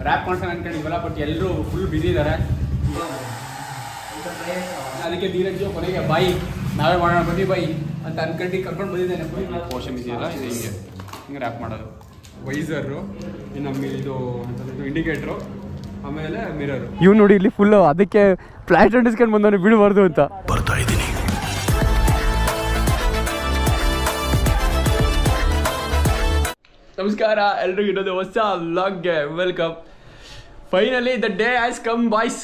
Rap ಮಾಡ್ಸೋಣ ಅನ್ಕೊಂಡಿದ್ವಲ್ಲ, but ಎಲ್ಲರೂ full ಬಿಸಿ ಇದ್ದಾರೆ. ಅದಕ್ಕೆ ಧೀರಜ್ ಕೊನೆಗೆ ಬಾಯಿ ನಾವೇ ಮಾಡೋಣ ಬನ್ನಿ ಬಾಯಿ ಅಂತ ಅನ್ಕೊಂಡು ಕರ್ಕೊಂಡು ಬಂದಿದ್ದೇನೆ. ಪೋರ್ಷನ್ ಇದೆಯಲ್ಲ, ಇದು ಹಿಂಗೆ ರ್ಯಾಪ್ ಮಾಡೋದು. ವೈಸರು, ನಮಗೆ ಇದು ಇಂಡಿಕೇಟ್ರು, ಆಮೇಲೆ ಮಿರರು. ಇವ್ ನೋಡಿ ಇಲ್ಲಿ ಫುಲ್ ಅದಕ್ಕೆ ಫ್ಲಾಟ್ ಅಂಟಿಸ್ಕೊಂಡು ಬಂದವನು ಬಿಡಬಾರ್ದು ಅಂತ ಬರ್ತಾ ಇದ್ದೀನಿ. ನಮಸ್ಕಾರ ಎಲ್ರಿಗೂ, ಇನ್ನೊಂದು ಹೊಸ ವ್ಲಾಗ್ಗೆ welcome. Finally the day has come boys.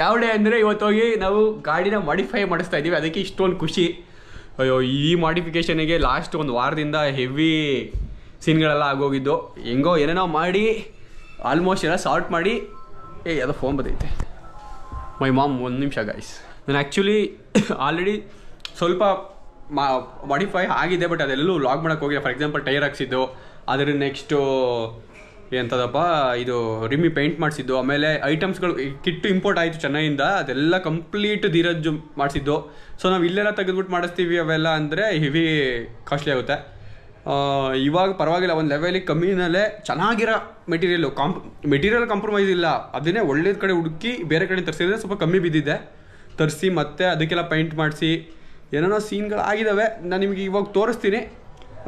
ಯಾವ ಡೇ ಅಂದರೆ ಇವತ್ತು ಹೋಗಿ ನಾವು ಗಾಡಿನ ಮಾಡಿಫೈ ಮಾಡಿಸ್ತಾ ಇದ್ದೀವಿ. ಅದಕ್ಕೆ ಇಷ್ಟೊಂದು ಖುಷಿ. ಅಯ್ಯೋ, ಈ ಮಾಡಿಫಿಕೇಷನಿಗೆ ಲಾಸ್ಟ್ ಒಂದು ವಾರದಿಂದ ಹೆವಿ ಸೀನ್ಗಳೆಲ್ಲ ಆಗೋಗಿದ್ದು. ಹೆಂಗೋ ಏನೇನೋ ಮಾಡಿ ಆಲ್ಮೋಸ್ಟ್ ಎಲ್ಲ ಸಾರ್ಟ್ ಮಾಡಿ ಯಾವುದೋ ಫೋನ್ ಬಂದೈತೆ. ಮೈ ಮಾಮ್, ಒಂದು ನಿಮಿಷ ಗಾಯ್ಸ್. ನಾನು ಆ್ಯಕ್ಚುಲಿ ಆಲ್ರೆಡಿ ಸ್ವಲ್ಪ ಮಾಡಿಫೈ ಆಗಿದೆ, ಬಟ್ ಅದೆಲ್ಲೂ ಲಾಗ್ ಮಾಡೋಕ್ಕೆ ಹೋಗಿಲ್ಲ. ಫಾರ್ ಎಕ್ಸಾಂಪಲ್ ಟೈರ್ ಹಾಕ್ಸಿದ್ದು, ಅದರ ನೆಕ್ಸ್ಟು ಎಂಥದಪ್ಪ ಇದು ರಿಮ್ಮಿ ಪೇಂಟ್ ಮಾಡಿಸಿದ್ದು, ಆಮೇಲೆ ಐಟಮ್ಸ್ಗಳು ಕಿಟ್ಟು ಇಂಪೋರ್ಟ್ ಆಯಿತು ಚೆನ್ನೈಯಿಂದ, ಅದೆಲ್ಲ ಕಂಪ್ಲೀಟ್ ಧೀರಜ್ ಮಾಡಿಸಿದ್ದು. ಸೊ ನಾವು ಇಲ್ಲೆಲ್ಲ ತೆಗೆದುಬಿಟ್ಟು ಮಾಡಿಸ್ತೀವಿ ಅವೆಲ್ಲ ಅಂದರೆ ಹೆವಿ ಕಾಸ್ಟ್ಲಿ ಆಗುತ್ತೆ. ಇವಾಗ ಪರವಾಗಿಲ್ಲ, ಒಂದು ಲೆವೆಲಿಗೆ ಕಮ್ಮಿನಲ್ಲೇ ಚೆನ್ನಾಗಿರೋ ಮೆಟೀರಿಯಲ್ ಕಾಂಪ್ರಮೈಸ್ ಇಲ್ಲ. ಅದನ್ನೇ ಒಳ್ಳೇದ ಕಡೆ ಹುಡುಕಿ ಬೇರೆ ಕಡೆ ತರಿಸಿದ್ರೆ ಸ್ವಲ್ಪ ಕಮ್ಮಿ ಬಿದ್ದಿದೆ. ತರಿಸಿ ಮತ್ತೆ ಅದಕ್ಕೆಲ್ಲ ಪೇಂಟ್ ಮಾಡಿಸಿ ಏನೇನೋ ಸೀನ್ಗಳು ಆಗಿದ್ದಾವೆ. ನಾನು ನಿಮಗೆ ಇವಾಗ ತೋರಿಸ್ತೀನಿ.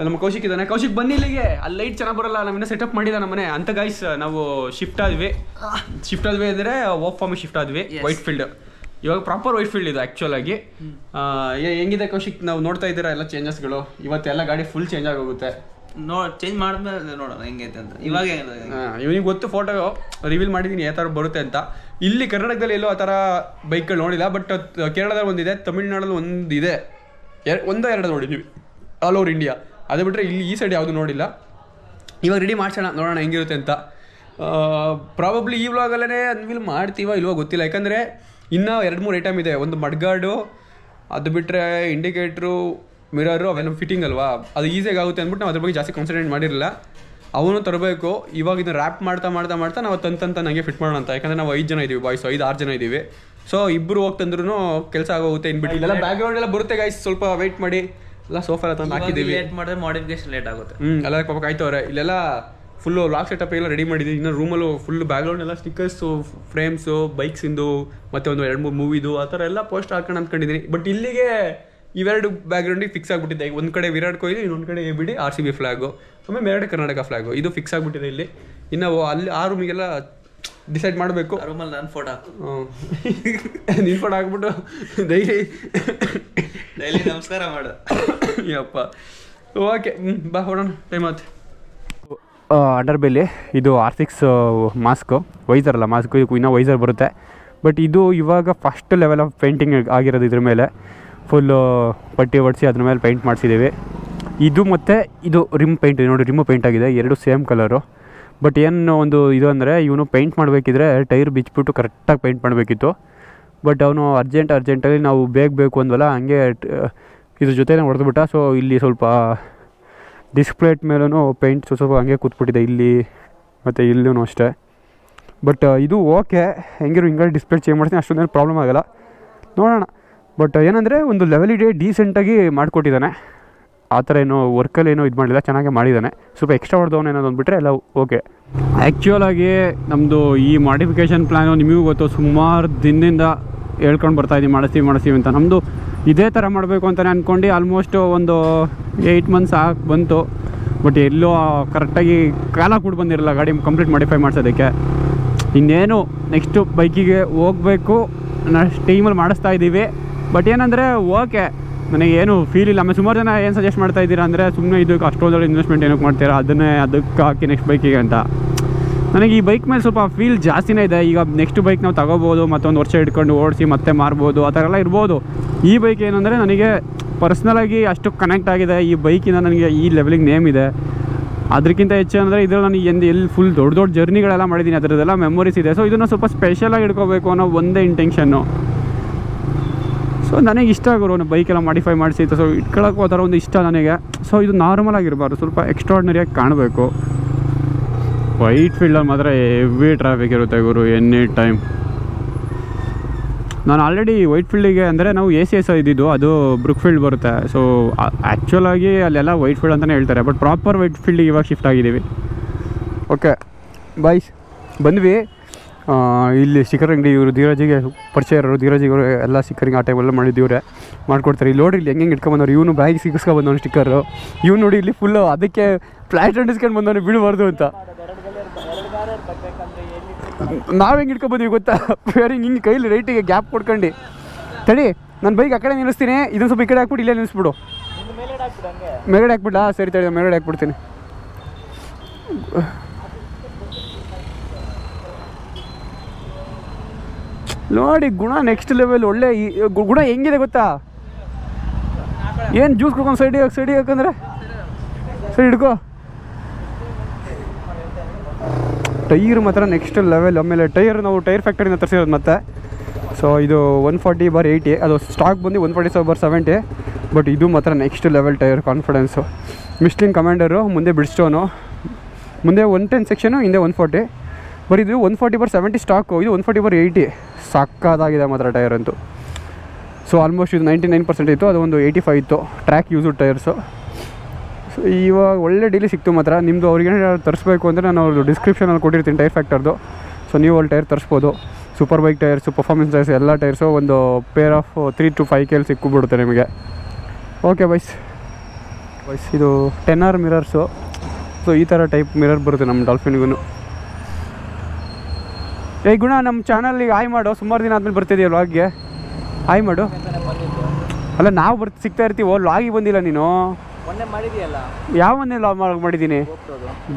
ನಮ್ಮ ಕೌಶಿಕ್ ಇದ್ದಾನೆ. ಕೌಶಿಕ್ ಬನ್ನಿ ಇಲ್ಲಿಗೆ. ಅಲ್ಲಿ ಲೈಟ್ ಚೆನ್ನಾಗಿ ಬರೋಲ್ಲ, ನಾವಿನ್ನೂ ಸೆಟಪ್ ಮಾಡಿಲ್ಲ ನಮ್ಮನೆ ಅಂತ ಗೈಸ್. ನಾವು ಶಿಫ್ಟ್ ಆದ್ವಿ ಅಂದರೆ ವರ್ಕ್ ಫಾರ್ಮಿಗೆ ಶಿಫ್ಟ್ ಆದ್ವಿ. ವೈಟ್ ಫೀಲ್ಡ್ ಇವಾಗ ಪ್ರಾಪರ್ ವೈಟ್ ಫೀಲ್ಡ್ ಇದು ಆ್ಯಕ್ಚುಲ್ ಆಗಿ. ಹೆಂಗಿದೆ ಕೌಶಿಕ್? ನಾವು ನೋಡ್ತಾ ಇದ್ದೀರಾ ಎಲ್ಲ ಚೇಂಜಸ್ಗಳು. ಇವತ್ತೆಲ್ಲ ಗಾಡಿ ಫುಲ್ ಚೇಂಜ್ ಆಗೋಗುತ್ತೆ. ಚೇಂಜ್ ಮಾಡಿದ್ಮೇಲೆ ನೋಡೋಣ ಹೆಂಗೈತೆ ಅಂತ. ಇವಾಗ ಇವನಿಗೆ ಗೊತ್ತು, ಫೋಟೋ ರಿವೀಲ್ ಮಾಡಿದ್ದೀನಿ ಯಾವ ಥರ ಬರುತ್ತೆ ಅಂತ. ಇಲ್ಲಿ ಕರ್ನಾಟಕದಲ್ಲಿ ಎಲ್ಲೋ ಆ ಥರ ಬೈಕ್ಗಳು ನೋಡಿಲ್ಲ, ಬಟ್ ಕೇರಳದಲ್ಲಿ ಒಂದಿದೆ, ತಮಿಳ್ನಾಡಲ್ಲಿ ಒಂದಿದೆ, ಒಂದೋ ಎರಡು ನೋಡಿದ್ದೀವಿ ಆಲ್ ಓವರ್ ಇಂಡಿಯಾ. ಅದು ಬಿಟ್ಟರೆ ಇಲ್ಲಿ ಈ ಸೈಡ್ ಯಾವುದು ನೋಡಿಲ್ಲ. ಇವಾಗ ರೆಡಿ ಮಾಡ್ಸೋಣ, ನೋಡೋಣ ಹೆಂಗಿರುತ್ತೆ ಅಂತ. ಪ್ರಾಬಬ್ಲಿ ಈ ವ್ಲಾಗಲ್ಲೇ ಅನ್ವಿಲ್ ಮಾಡ್ತೀವ ಇಲ್ವೋ ಗೊತ್ತಿಲ್ಲ, ಯಾಕಂದರೆ ಇನ್ನೂ 2-3 ಐಟಮ್ ಇದೆ. ಒಂದು ಮಡ್ಗಾರ್ಡು, ಅದು ಬಿಟ್ಟರೆ ಇಂಡಿಕೇಟ್ರು, ಮಿರರು, ಅವೆಲ್ಲ ಫಿಟ್ಟಿಂಗ್ ಅಲ್ವಾ, ಅದು ಈಸಿಯಾಗಿ ಆಗುತ್ತೆ ಅಂದ್ಬಿಟ್ಟು ನಾವು ಅದ್ರ ಬಗ್ಗೆ ಜಾಸ್ತಿ ಕಾನ್ಸಂಟ್ರೇಟ್ ಮಾಡಿರಲಿಲ್ಲ. ಅವನು ತರಬೇಕು. ಇವಾಗ ಇದನ್ನು ರ್ಯಾಪ್ ಮಾಡ್ತಾ ನಾವು ತಂತ ನನಗೆ ಫಿಟ್ ಮಾಡೋಣ ಅಂತ. ಯಾಕಂದರೆ ನಾವು 5 ಜನ ಇದ್ದೀವಿ ಬಾಯ್ಸ್, 5-6 ಜನ ಇದ್ದೀವಿ. ಸೊ ಇಬ್ಬರು ಹೋಗ್ತಂದ್ರೂ ಕೆಲಸ ಆಗೋಗುತ್ತೆ ಇನ್ಬಿಟ್ಟು. ಇಲ್ಲೆಲ್ಲ ಬ್ಯಾಕ್ಗ್ರೌಂಡ್ ಎಲ್ಲ ಬರುತ್ತೆ ಗಾಯ್ಸ್, ಸ್ವಲ್ಪ ವೆಯ್ಟ್ ಮಾಡಿ. ಎಲ್ಲ ಸೋಫಾ ಎಲ್ಲ ತಂದು ಹಾಕಿದ್ದೀವಿ. ಲೇಟ್ ಮಾಡಿದ್ರೆ ಮಾಡಿಫಿಕೇಶನ್ ಲೇಟ್ ಆಗುತ್ತೆ. ಎಲ್ಲ ಪಾಪ ಕಾಯ್ತವ್ರೆ. ಇಲ್ಲೆಲ್ಲ ಫುಲ್ಲು ಲಾಕ್ ಸೆಟಪ್ ಎಲ್ಲ ರೆಡಿ ಮಾಡಿದ್ದೀವಿ. ಇನ್ನು ರೂಮಲ್ಲೂ ಫುಲ್ ಬ್ಯಾಕ್ಗ್ರೌಂಡ್ ಎಲ್ಲ ಸ್ಟಿಕ್ಕರ್ಸು, ಫ್ರೇಮ್ಸು, ಬೈಕ್ಸಿಂದು, ಮತ್ತು ಒಂದು 2-3 ಮೂವಿದು ಆ ಥರ ಎಲ್ಲ ಪೋಸ್ಟ್ ಹಾಕೋಣ ಅಂದ್ಕೊಂಡಿದ್ದೀನಿ. ಬಟ್ ಇಲ್ಲಿಗೆ ಇವೆರಡು ಬ್ಯಾಕ್ಗ್ರೌಂಡಿಗೆ ಫಿಕ್ಸ್ ಆಗಿಬಿಟ್ಟಿದೆ. ಒಂದು ಕಡೆ ವಿರಾಟ್ ಕೊಹ್ಲಿ, ಇನ್ನೊಂದು ಕಡೆ ಬಿಡಿ RCB ಫ್ಲಾಗು, ಆಮೇಲೆ ಮೇಲ್ಗಡೆ ಕರ್ನಾಟಕ ಫ್ಲಾಗು. ಇದು ಫಿಕ್ಸ್ ಆಗಿಬಿಟ್ಟಿದೆ ಇಲ್ಲಿ. ಇನ್ನು ಅಲ್ಲಿ ಆ ರೂಮಿಗೆಲ್ಲ ಡಿಸೈಡ್ ಮಾಡಬೇಕು. ರೂಮಲ್ಲಿ ನಾನು ಫೋಟೋ ನೀನು ಫೋಟೋ ಹಾಕ್ಬಿಟ್ಟು ಡೈಲಿ ನಮಸ್ಕಾರ ಮಾಡು. ಯಪ್ಪ, ಓಕೆ ಬಾ ಹೊಡೋಣ, ಟೈಮ್ ಆಯ್ತು. ಅಂಡರ್ ಬೆಲ್ಲಿ ಇದು R6 ಮಾಸ್ಕು, ವೈಸರ್ ಅಲ್ಲ ಮಾಸ್ಕು, ಇದು ಇನ್ನೂ ವೈಸರ್ ಬರುತ್ತೆ. ಬಟ್ ಇದು ಇವಾಗ ಫಸ್ಟ್ ಲೆವೆಲ್ ಆಫ್ ಪೇಂಟಿಂಗ್ ಆಗಿರೋದು. ಇದ್ರ ಮೇಲೆ ಫುಲ್ಲು ಪಟ್ಟಿ ಹೊಡಿಸಿ ಅದ್ರ ಮೇಲೆ ಪೇಂಟ್ ಮಾಡಿಸಿದ್ದೀವಿ. ಇದು ಮತ್ತು ಇದು ರಿಮ್ ಪೇಂಟ್ ನೋಡಿ, ರಿಮ್ಮು ಪೇಂಟ್ ಆಗಿದೆ, ಎರಡು ಸೇಮ್ ಕಲರು. ಬಟ್ ಏನು ಒಂದು ಇದು ಅಂದರೆ, ಇವನು ಪೇಂಟ್ ಮಾಡಬೇಕಿದ್ರೆ ಟೈರ್ ಬಿಚ್ಚಿಬಿಟ್ಟು ಕರೆಕ್ಟಾಗಿ ಪೇಂಟ್ ಮಾಡಬೇಕಿತ್ತು. ಬಟ್ ಅವನು ಅರ್ಜೆಂಟಾಗಿ ನಾವು ಬೇಕು ಅಂದ್ವಲ್ಲ, ಹಂಗೆ ಇದ್ರ ಜೊತೆನೇ ಹೊಡೆದ್ಬಿಟ್ಟ. ಸೊ ಇಲ್ಲಿ ಸ್ವಲ್ಪ ಡಿಸ್ಪ್ಲೇಟ್ ಮೇಲೂ ಪೇಂಟ್ ಸ್ವಲ್ಪ ಹಂಗೆ ಕೂತ್ಬಿಟ್ಟಿದೆ, ಇಲ್ಲಿ ಮತ್ತು ಇಲ್ಲೂ ಅಷ್ಟೇ. ಬಟ್ ಇದು ಓಕೆ, ಹೆಂಗಿರೋ ಹಿಂಗೆ ಡಿಸ್ಪ್ಲೇ ಚೇಂಜ್ ಮಾಡ್ತೀನಿ, ಅಷ್ಟೊಂದೇನು ಪ್ರಾಬ್ಲಮ್ ಆಗೋಲ್ಲ, ನೋಡೋಣ. ಬಟ್ ಏನಂದರೆ ಒಂದು ಲೆವೆಲಿಗೆ ಡೀಸೆಂಟಾಗಿ ಮಾಡಿಕೊಟ್ಟಿದ್ದಾನೆ. ಆ ಥರ ಏನೋ ವರ್ಕಲ್ಲಿ ಏನೋ ಇದು ಮಾಡಿಲ್ಲ, ಚೆನ್ನಾಗೇ ಮಾಡಿದ್ದಾನೆ. ಸ್ವಲ್ಪ ಎಕ್ಸ್ಟ್ರಾ ಹೊಡೆದವನು ಏನಾದ್ರು ಅಂದ್ಬಿಟ್ರೆ ಎಲ್ಲ ಓಕೆ. ಆ್ಯಕ್ಚುಲಾಗಿ ನಮ್ಮದು ಈ ಮಾಡಿಫಿಕೇಷನ್ ಪ್ಲ್ಯಾನು ನಿಮಗೂ ಗೊತ್ತು, ಸುಮಾರು ದಿನದಿಂದ ಹೇಳ್ಕೊಂಡು ಬರ್ತಾಯಿದ್ದೀವಿ ಮಾಡಿಸ್ತೀವಿ ಅಂತ. ನಮ್ಮದು ಇದೇ ಥರ ಮಾಡಬೇಕು ಅಂತಲೇ ಅಂದ್ಕೊಂಡು ಆಲ್ಮೋಸ್ಟ್ ಒಂದು 8 ಮಂತ್ಸ್ ಬಂತು. ಬಟ್ ಎಲ್ಲೋ ಕರೆಕ್ಟಾಗಿ ಕಾಲ ಕೂಡ ಬಂದಿರಲ್ಲ ಗಾಡಿ ಕಂಪ್ಲೀಟ್ ಮಾಡಿಫೈ ಮಾಡಿಸೋದಕ್ಕೆ. ಇನ್ನೇನು ನೆಕ್ಸ್ಟು ಬೈಕಿಗೆ ಹೋಗಬೇಕು ಟೈಮಲ್ಲಿ ಮಾಡಿಸ್ತಾ ಇದ್ದೀವಿ. ಬಟ್ ಏನಂದರೆ ಓಕೆ, ನನಗೇನು ಫೀಲ್ ಇಲ್ಲ. ಆಮೇಲೆ ಸುಮಾರು ಜನ ಏನು ಸಜೆಸ್ಟ್ ಮಾಡ್ತಾ ಇದ್ದೀರಾ ಅಂದರೆ, ಸುಮ್ಮನೆ ಇದಕ್ಕೆ ಅಷ್ಟೊಂದು ಇನ್ವೆಸ್ಟ್ಮೆಂಟ್ ಏನಕ್ಕೆ ಮಾಡ್ತೀರಾ, ಅದಕ್ಕೆ ಹಾಕಿ ನೆಕ್ಸ್ಟ್ ಬೈಕಿಗೆ ಅಂತ. ನನಗೆ ಈ ಬೈಕ್ ಮೇಲೆ ಸ್ವಲ್ಪ ಫೀಲ್ ಜಾಸ್ತಿನೇ ಇದೆ. ಈಗ ನೆಕ್ಸ್ಟ್ ಬೈಕ್ ನಾವು ತಗೋಬೋದು, ಮತ್ತೊಂದು ವರ್ಷ ಇಟ್ಕೊಂಡು ಓಡಿಸಿ ಮತ್ತೆ ಮಾರ್ಬೋದು, ಆ ಥರ ಎಲ್ಲ ಇರ್ಬೋದು. ಈ ಬೈಕ್ ಏನಂದರೆ ನನಗೆ ಪರ್ಸ್ನಲಾಗಿ ಅಷ್ಟು ಕನೆಕ್ಟ್ ಆಗಿದೆ. ಈ ಬೈಕಿಂದ ನನಗೆ ಈ ಲೆವೆಲಿಗೆ ನೇಮ್ ಇದೆ. ಅದಕ್ಕಿಂತ ಹೆಚ್ಚು ಅಂದರೆ ಇದರಲ್ಲಿ ನಾನು ಎಲ್ಲಿ ಫುಲ್ ದೊಡ್ಡ ಜರ್ನಿಗಳೆಲ್ಲ ಮಾಡಿದ್ದೀನಿ, ಅದರದ್ದೆಲ್ಲ ಮೆಮೊರೀಸ್ ಇದೆ. ಸೊ ಇದನ್ನು ಸ್ವಲ್ಪ ಸ್ಪೆಷಲಾಗಿ ಇಟ್ಕೋಬೇಕು ಅನ್ನೋ ಒಂದೇ ಇಂಟೆನ್ಷನ್ನು. ಸೊ ನನಗೆ ಇಷ್ಟ ಆಗೋರು ಬೈಕೆಲ್ಲ ಮಾಡಿಫೈ ಮಾಡಿಸಿ, ಸೊ ಇಟ್ಕೊಳ್ಳೋಕ್ಕೂ ಆ ಥರ ಒಂದು ಇಷ್ಟ ನನಗೆ. ಸೊ ಇದು ನಾರ್ಮಲ್ ಆಗಿರಬಾರ್ದು, ಸ್ವಲ್ಪ ಎಕ್ಸ್ಟ್ರಾರ್ಡಿನರಿಯಾಗಿ ಕಾಣಬೇಕು. ವೈಟ್ ಫೀಲ್ಡಲ್ಲಿ ಮಾತ್ರ ಹೆವಿ ಟ್ರಾಫಿಕ್ ಇರುತ್ತೆ ಗುರು, ಎನಿ ಟೈಮ್. ನಾನು ಆಲ್ರೆಡಿ ವೈಟ್ ಫೀಲ್ಡಿಗೆ ಅಂದರೆ ನಾವು ACS ಇದ್ದಿದ್ದು, ಅದು ಬ್ರುಕ್ ಫೀಲ್ಡ್ ಬರುತ್ತೆ. ಸೊ ಆ್ಯಕ್ಚುಲಾಗಿ ಅಲ್ಲೆಲ್ಲ ವೈಟ್ ಫೀಲ್ಡ್ ಅಂತಲೇ ಹೇಳ್ತಾರೆ, ಬಟ್ ಪ್ರಾಪರ್ ವೈಟ್ ಫೀಲ್ಡಿಗೆ ಇವಾಗ ಶಿಫ್ಟ್ ಆಗಿದ್ದೀವಿ. ಓಕೆ ಬಾಯ್ಸ್, ಬಂದ್ವಿ. ಇಲ್ಲಿ ಸ್ಟಿಕ್ಕರ್ ಅಂಗಡಿ ಇವರು ಧೀರಜಿಗೆ ಪರಿಚಯ ಇರೋರು, ಧೀರಜಿಗಳು ಎಲ್ಲ ಸ್ಟಿಕ್ಕರಿಂಗ್ ಆ ಟೈಮೆಲ್ಲ ಮಾಡಿದ್ದೀವ್ರೆ ಮಾಡ್ಕೊಡ್ತಾರೆ. ಇಲ್ಲಿ ನೋಡಿ ಇಲ್ಲಿ ಹೆಂಗೆ ಇಟ್ಕೊಂಬಂದವ್ರು, ಇವನು ಬ್ಯಾಗ್ ಸಿಗಿಸ್ಕೊಂಬಂದವನು ಸ್ಟಿಕ್ಕರು. ಇವ್ನು ನೋಡಿ ಇಲ್ಲಿ ಫುಲ್ಲು ಅದಕ್ಕೆ ಫ್ಲ್ಯಾಟ್ ಅಂಟಿಸ್ಕೊಂಡು ಬಂದವನು ಬಿಡಬಾರ್ದು ಅಂತ. ನಾವು ಹೆಂಗೆ ಇಟ್ಕೊಬಂದ್ವಿ ಗೊತ್ತಾ, ಫೇರಿಂಗ್ ಹಿಂಗೆ ಕೈಲಿ ರೈಟಿಗೆ ಗ್ಯಾಪ್ ಕೊಡ್ಕೊಂಡು ತಡಿ ನಾನು ಬೈಕ್ ಆ ಕಡೆ ನಿಲ್ಲಿಸ್ತೀನಿ, ಇದನ್ನು ಸ್ವಲ್ಪ ಈ ಕಡೆ ಹಾಕ್ಬಿಟ್ಟು ಇಲ್ಲೇ ನಿಲ್ಲಿಸ್ಬಿಡು. ಮೇಲ್ಗಡೆ ಹಾಕ್ಬಿಡ್ಲ? ಸರಿ ತಡಿ ಮೇಲ್ಗಡೆ ಹಾಕ್ಬಿಡ್ತೀನಿ. ನೋಡಿ ಗುಣ ನೆಕ್ಸ್ಟ್ ಲೆವೆಲ್. ಒಳ್ಳೆ ಗುಣ ಹೆಂಗಿದೆ ಗೊತ್ತಾ, ಏನು ಜ್ಯೂಸ್ ಕುಡ್ಕೊಂಡು ಸೈಡಿಗೆ ಹಾಕಂದ್ರೆ ಸರಿ ಹಿಡ್ಕೋ. ಟೈರ್ ಮಾತ್ರ ನೆಕ್ಸ್ಟ್ ಲೆವೆಲ್. ಆಮೇಲೆ ಟೈರ್ ನಾವು ಟೈರ್ ಫ್ಯಾಕ್ಟರಿಯಿಂದ ತರಿಸಿರೋದು ಮತ್ತೆ. ಸೊ ಇದು 140/80, ಅದು ಸ್ಟಾಕ್ ಬಂದು 147/70. ಬಟ್ ಇದು ಮಾತ್ರ next level tyre, confidence. Michelin Commander, ಮುಂದೆ ಬ್ರಿಡ್ಸ್ಟೋನು, ಮುಂದೆ 110 ಸೆಕ್ಷನು, ಹಿಂದೆ 140. ಬಟ್ ಇದು 140/70 ಸ್ಟಾಕು, ಇದು 140/80. ಸಕ್ಕತ್ತಾಗಿದೆ ಮಾತ್ರ ಟೈರ್ ಅಂತೂ. ಸೊ ಆಲ್ಮೋಸ್ಟ್ ಇದು 99% ಇತ್ತು, ಅದು ಒಂದು 85 ಇತ್ತು ಟ್ರ್ಯಾಕ್ ಯೂಸ್ಡ್ ಟೈರ್ಸು. ಸೊ ಇವಾಗ ಒಳ್ಳೆ ಡೀಲಿ ಸಿಕ್ತು ಮಾತ್ರ. ನಿಮ್ಮದು ಅವ್ರಿಗೆ ತರಿಸ್ಬೇಕು ಅಂದರೆ ನಾನು ಅವ್ರದ್ದು ಡಿಸ್ಕ್ರಿಪ್ಷನಲ್ಲಿ ಕೊಟ್ಟಿರ್ತೀನಿ ಟೈರ್ ಫ್ಯಾಕ್ಟರ್ದು. ಸೊ ನೀವು ಅಲ್ಲಿ ಟೈರ್ ತರಿಸ್ಬೋದು. Super bike tyres, performance tyres ಎಲ್ಲ ಟೈರ್ಸು ಒಂದು ಪೇರ್ ಆಫ್ 3 to 5 KL ಸಿಕ್ಕಿಬಿಡುತ್ತೆ ನಿಮಗೆ. ಓಕೆ ಬೈಸ್, ಇದು 10R ಮಿರರ್ಸು. ಸೊ ಈ ಥರ ಟೈಪ್ ಮಿರರ್ ಬರುತ್ತೆ ನಮ್ಮ ಡಾಲ್ಫಿನ್ಗೂ. ಏ ಗುಣ, ನಮ್ಮ ಚಾನಲ್ಗೆ ಆಯ್ ಮಾಡು, ಸುಮಾರು ದಿನ ಆದಮೇಲೆ ಬರ್ತಿದ್ದೀಯ ವ್ಲಾಗ್ಗೆ. ಆಯ್ ಮಾಡು. ಅಲ್ಲ ನಾವು ಸಿಗ್ತಾ ಇರ್ತೀವೋ, ವ್ಲಾಗಿಗೆ ಬಂದಿಲ್ಲ ನೀನು. ಮಾಡಿದೆಯಲ್ಲ, ಯಾವ ಮೊನ್ನೆ ವ್ಲಾಗ್ ಮಾಡಿದ್ದೀನಿ?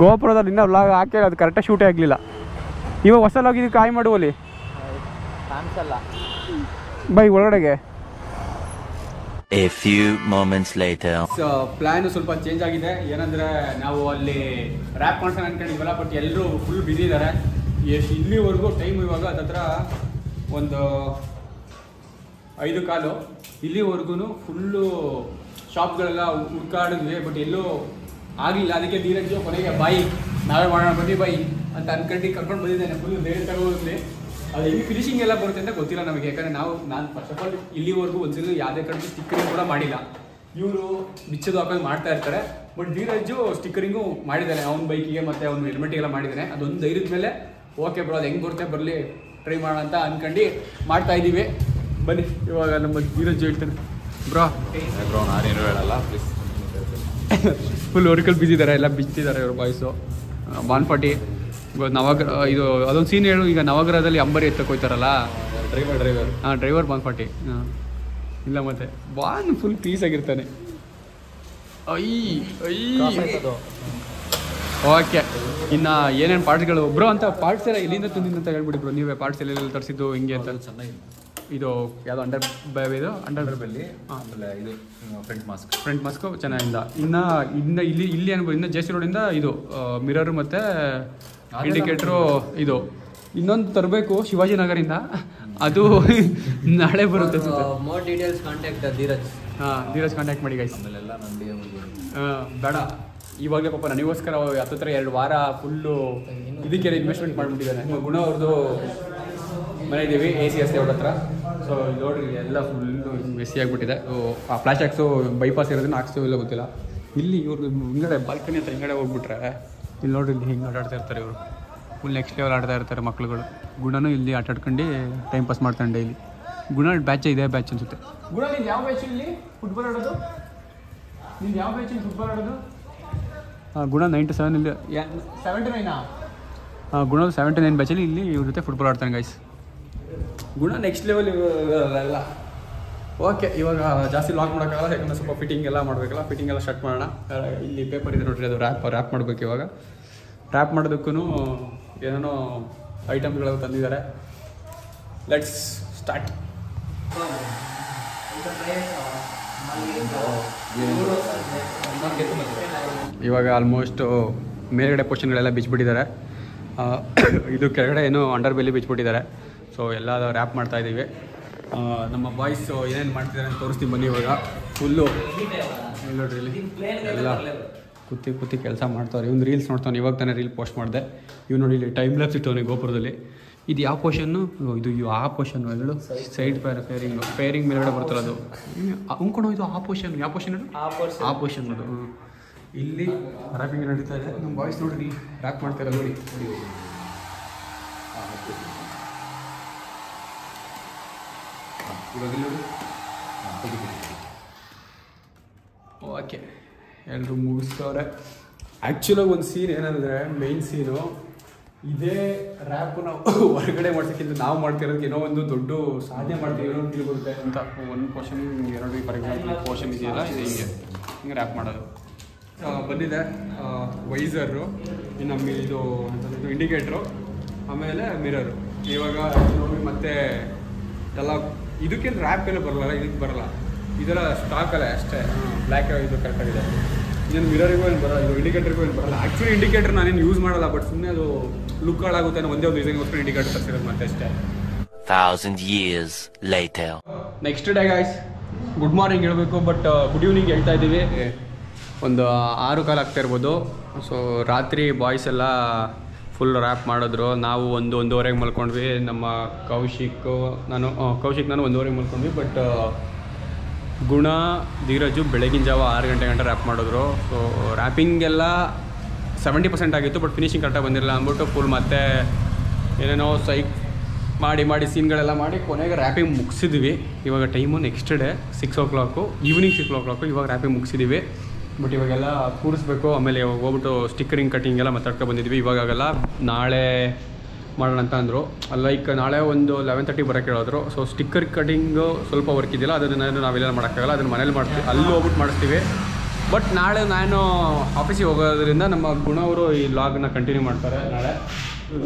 ಗೋಪುರದಲ್ಲಿ ಇನ್ನೂ ವ್ಲಾಗ್ ಹಾಕಿ ಅದು ಕರೆಕ್ಟಾಗಿ ಶೂಟೇ ಆಗಲಿಲ್ಲ. ಇವಾಗ ಹೊಸ ವ್ಲಾಗ್ ಇದಕ್ಕೆ ಆಯ್ ಮಾಡು ಅಲ್ಲಿ ಬೈ ಒಳಗಡೆಗೆ. A few moments later. Plan ಸ್ವಲ್ಪ ಚೇಂಜ್ ಆಗಿದೆ. ಏನಂದರೆ ನಾವು ಅಲ್ಲಿ ರ್ಯಾಪ್ ಮಾಡ್ಸೋಣ ಅಂದ್ಕೊಂಡಿದ್ವಲ್ಲ, ಬಟ್ ಎಲ್ಲರೂ ಫುಲ್ ಬ್ಯುಸಿ ಇದ್ದಾರೆ. ಇಲ್ಲಿವರೆಗೂ ಟೈಮ್ ಇವಾಗ ಅದತ್ರ ಒಂದು 5:15. ಇಲ್ಲಿವರೆಗೂ ಫುಲ್ಲು ಶಾಪ್ಗಳೆಲ್ಲ ಹುಡ್ಕಾಡಿದ್ವಿ, ಬಟ್ ಎಲ್ಲೂ ಆಗಲಿಲ್ಲ. ಅದಕ್ಕೆ ಧೀರಜ್ ಕೊನೆಗೆ ಬಾಯಿ ನಾವೇ ಮಾಡೋಣ ಬನ್ನಿ ಬಾಯಿ ಅಂತ ಅನ್ಕೊಂಡು ಕರ್ಕೊಂಡು ಬಂದಿದ್ದೇನೆ. ಫುಲ್ ಬೇರೆ ತಗೋದ್ವಿ. ಅದು ಹೆಂಗೆ ಫಿನಿಶಿಂಗ್ ಎಲ್ಲ ಬರುತ್ತೆ ಅಂತ ಗೊತ್ತಿಲ್ಲ ನಮಗೆ, ಯಾಕಂದರೆ ನಾನು ಫಸ್ಟ್ ಆಫ್ ಆಲ್ ಇಲ್ಲಿವರೆಗೂ ಒಂದ್ಸಲ ಯಾವುದೇ ಕಡೆ ಸ್ಟಿಕ್ಕರಿಂಗ್ ಕೂಡ ಮಾಡಿಲ್ಲ. ಇವರು ಬಿಚ್ಚೋದು ಹಾಕೊಂಡು ಮಾಡ್ತಾ ಇರ್ತಾರೆ. ಬಟ್ ಧೀರಜ್ಜು ಸ್ಟಿಕ್ಕರಿಂಗು ಮಾಡಿದ್ದಾನೆ ಅವ್ನ ಬೈಕಿಗೆ ಮತ್ತು ಅವ್ನ ಹೆಲ್ಮೆಟಿಗೆಲ್ಲ ಮಾಡಿದ್ದಾನೆ. ಅದೊಂದು ಧೈರ್ಯದ ಮೇಲೆ ಓಕೆ ಬ್ರೋ, ಅದು ಹೆಂಗೆ ಬರುತ್ತೆ ಬರಲಿ ಟ್ರೈ ಮಾಡೋಣ ಅಂತ ಅಂದ್ಕೊಂಡು ಮಾಡ್ತಾಯಿದ್ದೀವಿ. ಬನ್ನಿ ಇವಾಗ ನಮ್ಮ ಧೀರಜ್ ಹೇಳ್ತಾನೆ. ಬ್ರೋ ನಾನೇನು ಹೇಳಲ್ಲ ಪ್ಲೀಸ್. ಫುಲ್ ವರ್ಕಲ್ಲಿ ಬಿದ್ದಿದ್ದಾರೆ, ಎಲ್ಲ ಬಿಚ್ಚಿದ್ದಾರೆ ಇವರು ಬಾಯ್ಸು. 140 ನವಗ್ರಹ ಇದು ಅದೊಂದು ಸೀನ್ ಹೇಳು. ಈಗ ನವಗ್ರಹದಲ್ಲಿ ಅಂಬರಿ ಎತ್ತಕ್ಕೆ ಹೋಗ್ತಾರಲ್ಲ, ಡ್ರೈವರ್ 140. ಇಲ್ಲ ಮತ್ತೆ ಬಾನ್ ಫುಲ್ ಪೀಸಾಗಿರ್ತಾನೆ. ಓಕೆ, ಇನ್ನು ಏನೇನು ಪಾರ್ಟ್ಸ್ಗಳು ಬ್ರೋ ಅಂತ ಪಾರ್ಟ್ಸ್ ಎಲ್ಲ ಎಲ್ಲಿಂದ ತಂದಿದ್ದು ಅಂತ ಹೇಳ್ಬಿಡಿ ಬ್ರೋ. ನೀವೇ ಪಾರ್ಟ್ಸ್ ಎಲ್ಲೆಲ್ಲಿ ತರಿಸಿದ್ದು ಹಿಂಗೆ ಅಂತ. ಚೆನ್ನಾಗಿದೆ ಇದು ಯಾವುದು ಅಂಡರ್ ಬೆಲ್ಲಿ, ಆಮೇಲೆ ಇದು ಫ್ರಂಟ್ ಮಾಸ್ಕು ಚೆನ್ನಾಗಿಂದ. ಇನ್ನು ಇಲ್ಲಿ ಅನ್ಬೋದು. ಇನ್ನು JC ರೋಡಿಂದ ಇದು ಮಿರರ್ ಮತ್ತು ಇಂಡಿಕೇಟ್ರು. ಇದು ಇನ್ನೊಂದು ತರಬೇಕು ಶಿವಾಜಿನಗರಿಂದ, ಅದು ನಾಳೆ ಬರುತ್ತೆ. More details contact Dheeraj. Dheeraj contact ಮಾಡಿ ಗೈಸ್. ಆಮೇಲೆಲ್ಲ ನನ್ನ ಬೇಡ, ಇವಾಗಲೇ ಪಾಪ ನನಗೋಸ್ಕರ 2 ವಾರ ಫುಲ್ಲು ಇದಕ್ಕೆ ಇನ್ವೆಸ್ಟ್ಮೆಂಟ್ ಮಾಡಿಬಿಟ್ಟಿದ್ದಾನೆ. ಗುಣ ಅವ್ರದ್ದು ಮನೆ ಇದ್ದೀವಿ AC ಅವ್ರ ಹತ್ರ. ಸೊ ಇಲ್ಲಿ ನೋಡ್ರಿ ಎಲ್ಲ ಫುಲ್ಲು ಮೆಸ್ಸಿ ಆಗಿಬಿಟ್ಟಿದೆ. ಆ ಫ್ಲಾಶ್ ಹಾಕ್ಸು ಬೈಪಾಸ್ ಇರೋದನ್ನ ಹಾಕ್ಸೋ ಇಲ್ಲ ಗೊತ್ತಿಲ್ಲ. ಇಲ್ಲಿ ಇವ್ರದ್ದು ಹಿಂಗಡೆ ಬಾಲ್ಕನಿ ಹತ್ರ ಹಿಂಗಡೆ ಹೋಗ್ಬಿಟ್ರೆ ಇಲ್ಲಿ ನೋಡ್ರಿ, ಇಲ್ಲಿ ಹಿಂಗೆ ಆಟಾಡ್ತಾ ಇರ್ತಾರೆ ಇವರು. ಫುಲ್ ನೆಕ್ಸ್ಟ್ ಲೆವೆಲ್ ಆಡ್ತಾ ಇರ್ತಾರೆ ಮಕ್ಳುಗಳು. ಗುಣನೂ ಇಲ್ಲಿ ಆಟಾಡ್ಕೊಂಡು ಟೈಮ್ ಪಾಸ್ ಮಾಡ್ತಾನೆ ಡೈಲಿ. ಗುಣ ಬ್ಯಾಚ್ ಇದೆ, ಬ್ಯಾಚ್ ಅನ್ಸುತ್ತೆ. ಗುಣ ನೀನು ಯಾವ ಬ್ಯಾಚ್ ಇಲ್ಲಿ ಫುಟ್ಬಾಲ್ ಆಡೋದು? ನೀನು ಯಾವ ಬ್ಯಾಚ್ ಫುಟ್ಬಾಲ್ ಆಡೋದು? ಗುಣ 97 ಇಲ್ಲಿ 79. ಗುಣ 79 ಬ್ಯಾಚಲ್ಲಿ ಇಲ್ಲಿ ಇವ್ರ ಜೊತೆ ಫುಟ್ಬಾಲ್ ಆಡ್ತಾನೆ ಗೈಸ್. ಗುಣ ನೆಕ್ಸ್ಟ್ ಲೆವೆಲ್ ಎಲ್ಲ. ಓಕೆ, ಇವಾಗ ಜಾಸ್ತಿ ಲಾಕ್ ಮಾಡೋಕ್ಕಾಗಲ್ಲ, ಯಾಕಂದರೆ ಸ್ವಲ್ಪ ಫಿಟ್ಟಿಂಗ್ ಎಲ್ಲ ಮಾಡಬೇಕಲ್ಲ. ಫಿಟ್ಟಿಂಗ್ ಎಲ್ಲ ಸ್ಟಾರ್ಟ್ ಮಾಡೋಣ. ಇಲ್ಲಿ ಪೇಪರ್ ಇದೆ ನೋಡ್ರಿ, ಅದು ರ್ಯಾಪ್ ಮಾಡಬೇಕು. ಇವಾಗ ರ್ಯಾಪ್ ಮಾಡೋದಕ್ಕೂ ಏನೇನೋ ಐಟಮ್ಗಳು ತಂದಿದ್ದಾರೆ. Let's start. ಇವಾಗ ಆಲ್ಮೋಸ್ಟ್ ಮೇಲ್ಗಡೆ ಪೋರ್ಷನ್ಗಳೆಲ್ಲ ಬಿಚ್ಚಿಬಿಟ್ಟಿದ್ದಾರೆ. ಇದು ಕೆಳಗಡೆ ಏನೋ ಅಂಡರ್ ಬೆಲ್ಲಿ ಬಿಚ್ಚಿಬಿಟ್ಟಿದ್ದಾರೆ. ಸೊ ಎಲ್ಲ ರ್ಯಾಪ್ ಮಾಡ್ತಾಯಿದ್ದೀವಿ. ನಮ್ಮ ಬಾಯ್ಸ್ ಏನೇನು ಮಾಡ್ತಿದ್ದಾರೆ ಅಂತ ತೋರಿಸ್ತೀವಿ ಬನ್ನಿ. ಇವಾಗ ಫುಲ್ಲು ನೋಡ್ರಿ, ಇಲ್ಲಿ ಎಲ್ಲ ಕೂತಿ ಕೆಲಸ ಮಾಡ್ತಾವ್ರೆ. ಇವ್ನು ರೀಲ್ಸ್ ನೋಡ್ತಾನೆ. ಇವಾಗ ತಾನೇ ರೀಲ್ ಪೋಸ್ಟ್ ಮಾಡಿದೆ. ಇವ್ ನೋಡಿ ಇಲ್ಲಿ ಟೈಮ್ ಲ್ಯಾಪ್ಸ್ ಇಟ್ಟವನೇ ಗೋಪುರದಲ್ಲಿ. ಇದು ಯಾವ ಪೋರ್ಷನ್ನು? ಇದು ಆ ಪೋರ್ಷನ್ನು ಹೇಳು. ಸೈಡ್ ಫೇರಿಂಗ್ ಮೇಲ್ಗಡೆ ಬರ್ತಲ್ಲ ಅದು ಉಂಕೊಂಡು. ಇದು ಆ ಪೋರ್ಷನ್. ಯಾವ ಪೋರ್ಷನ್ ಅದು? ಆ ಪೋರ್ಷನ್ ಅದು. ಇಲ್ಲಿ ರ್ಯಾಪಿಂಗ್ ನಡೀತಾ ಇದೆ. ನಮ್ಮ ಬಾಯ್ಸ್ ನೋಡ್ರಿ ರ್ಯಾಪ್ ಮಾಡ್ತಾರೆ ನೋಡಿ. ಇವಾಗ ಓಕೆ ಎಲ್ಲರೂ ಮುಗಿಸ್ತವ್ರೆ. ಆ್ಯಕ್ಚುಲಾಗಿ ಒಂದು ಸೀನ್ ಏನಂದರೆ ಮೇನ್ ಸೀನು ಇದೇ ರ್ಯಾಪು ನಾವು ಹೊರಗಡೆ ಮಾಡ್ಸೋಕ್ಕಿಂತ ನಾವು ಮಾಡ್ತಿರೋದಕ್ಕೆ ಏನೋ ಒಂದು ದೊಡ್ಡ ಸಾಧನೆ ಮಾಡ್ತೀವಿ ಏನೋ ಫೀಲ್ ಬರುತ್ತೆ ಅಂತ. ಒಂದು ಪೋರ್ಷನ್ ಎರಡು ಫಾರ್ ಎಕ್ಸಾಂಪಲ್ ಪೋರ್ಷನ್ ಇದೆಯಲ್ಲ ಇದು ಹಿಂಗೆ ರ್ಯಾಪ್ ಮಾಡೋದು ಬಂದಿದೆ. ವೈಸರು, ಇನ್ನು ಇದು ಇಂಡಿಕೇಟ್ರು, ಆಮೇಲೆ ಮಿರರು. ಇವಾಗ ನೋಡಿ ಮತ್ತೆ ಎಲ್ಲ ಇದಕ್ಕೇನು ರ್ಯಾಪ್ ಎಲ್ಲ ಬರಲ್ಲ, ಇದಕ್ಕೆ ಬರಲ್ಲ, ಇದೆಲ್ಲ ಸ್ಟಾಕಲ್ಲೇ ಅಷ್ಟೇ. ಬ್ಲ್ಯಾಕ್ ಇದು ಕರೆಕ್ಟಾಗಿದೆ. ಇನ್ನೇನು ಮಿರರಿಗೂ ಏನು ಬರಲ್ಲ, ಇದು ಇಂಡಿಕೇಟರ್ಗೂ ಏನು ಬರಲ್ಲ. ಆ್ಯಕ್ಚುಲಿ ಇಂಡಿಕೇಟರ್ ನಾನೇನು ಯೂಸ್ ಮಾಡಲ್ಲ, ಬಟ್ ಸುಮ್ಮನೆ ಅದು ಲುಕ್ ಹಾಳಾಗುತ್ತೆ ಅನ್ನೋ ಒಂದೇ ಒಂದು ರೀಸನ್ಗೋಸ್ಕರ ಇಂಡಿಕೇಟರ್ ತರಿಸಿರೋದು ಮತ್ತೆ ಅಷ್ಟೇ. 1,000 years later. Next day guys, good morning ಹೇಳಬೇಕು, ಬಟ್ ಗುಡ್ ಈವ್ನಿಂಗ್ ಹೇಳ್ತಾ ಇದ್ದೀವಿ. ಒಂದು 6 ಕಾಲ ಆಗ್ತಾ ಇರ್ಬೋದು. ಸೊ ರಾತ್ರಿ ಬಾಯ್ಸ್ ಎಲ್ಲ ಫುಲ್ ರ್ಯಾಪ್ ಮಾಡಿದ್ರು. ನಾವು 1-1:30 ಮಲ್ಕೊಂಡ್ವಿ. ನಮ್ಮ ಕೌಶಿಕ್ ನಾನು 1:30 ಮಲ್ಕೊಂಡ್ವಿ. ಬಟ್ ಗುಣ, ಧೀರಜು ಬೆಳಗಿನ ಜಾವ 6 ಗಂಟೆ ರ್ಯಾಪ್ ಮಾಡಿದ್ರು. ಸೊ ರ್ಯಾಪಿಂಗೆಲ್ಲ 70% ಆಗಿತ್ತು, ಬಟ್ ಫಿನಿಶಿಂಗ್ ಕರೆಕ್ಟಾಗಿ ಬಂದಿರಲಿಲ್ಲ ಅಂದ್ಬಿಟ್ಟು ಫುಲ್ ಮತ್ತೆ ಏನೇನೋ ಸೈಕ್ ಮಾಡಿ ಸೀನ್ಗಳೆಲ್ಲ ಮಾಡಿ ಕೊನೆಗೆ ರ್ಯಾಪಿಂಗ್ ಮುಗಿಸಿದ್ವಿ. ಇವಾಗ time next day 6 o'clock, evening 6 o'clock. ಇವಾಗ ರ್ಯಾಪಿಂಗ್ ಮುಗಿಸಿದ್ದೀವಿ. ಬಟ್ ಇವಾಗೆಲ್ಲ ಕೂರಿಸ್ಬೇಕು. ಆಮೇಲೆ ಇವಾಗ ಹೋಗ್ಬಿಟ್ಟು ಸ್ಟಿಕ್ಕರಿಂಗ್ ಕಟ್ಟಿಂಗ್ ಎಲ್ಲ ಮಾತಾಡ್ಕೊಂಡು ಬಂದಿದ್ವಿ. ಇವಾಗಲ್ಲ ನಾಳೆ ಮಾಡೋಣ ಅಂತ ಅಂದರು. ಲೈಕ್ ನಾಳೆ ಒಂದು 11:30 ಬರೋಕ್ಕೆ ಹೇಳಿದ್ರು. ಸೊ ಸ್ಟಿಕ್ಕರ್ ಕಟ್ಟಿಂಗು ಸ್ವಲ್ಪ ವರ್ಕ್ ಇದೆಯಲ್ಲ, ಅದನ್ನು ನಾವೆಲ್ಲ ಮಾಡೋಕ್ಕಾಗಲ್ಲ, ಅದನ್ನು ಮನೇಲಿ ಮಾಡ್ತೀವಿ, ಅಲ್ಲಿ ಹೋಗ್ಬಿಟ್ಟು ಮಾಡಿಸ್ತೀವಿ. ಬಟ್ ನಾಳೆ ನಾನು ಆಫೀಸಿಗೆ ಹೋಗೋದ್ರಿಂದ ನಮ್ಮ ಗುಣ ಅವರು ಈ ಲಾಗ್ನ ಕಂಟಿನ್ಯೂ ಮಾಡ್ತಾರೆ. ನಾಳೆ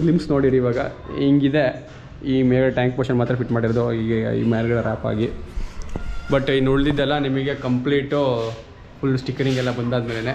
ಲಿಮ್ಸ್ ನೋಡಿರಿ ಇವಾಗ ಹಿಂಗಿದೆ. ಈ ಮೇಲೆ ಟ್ಯಾಂಕ್ ಪೋರ್ಷನ್ ಮಾತ್ರ ಫಿಟ್ ಮಾಡಿರೋದು ಈ ಮೇಲ್ಗಡೆ ರ್ಯಾಪ್ ಆಗಿ. ಬಟ್ ಇನ್ನು ಉಳಿದಿದ್ದೆಲ್ಲ ನಿಮಗೆ ಕಂಪ್ಲೀಟು ಫುಲ್ ಸ್ಟಿಕ್ಕರಿಂಗ್ ಎಲ್ಲ ಬಂದಾದ್ಮೇಲೆ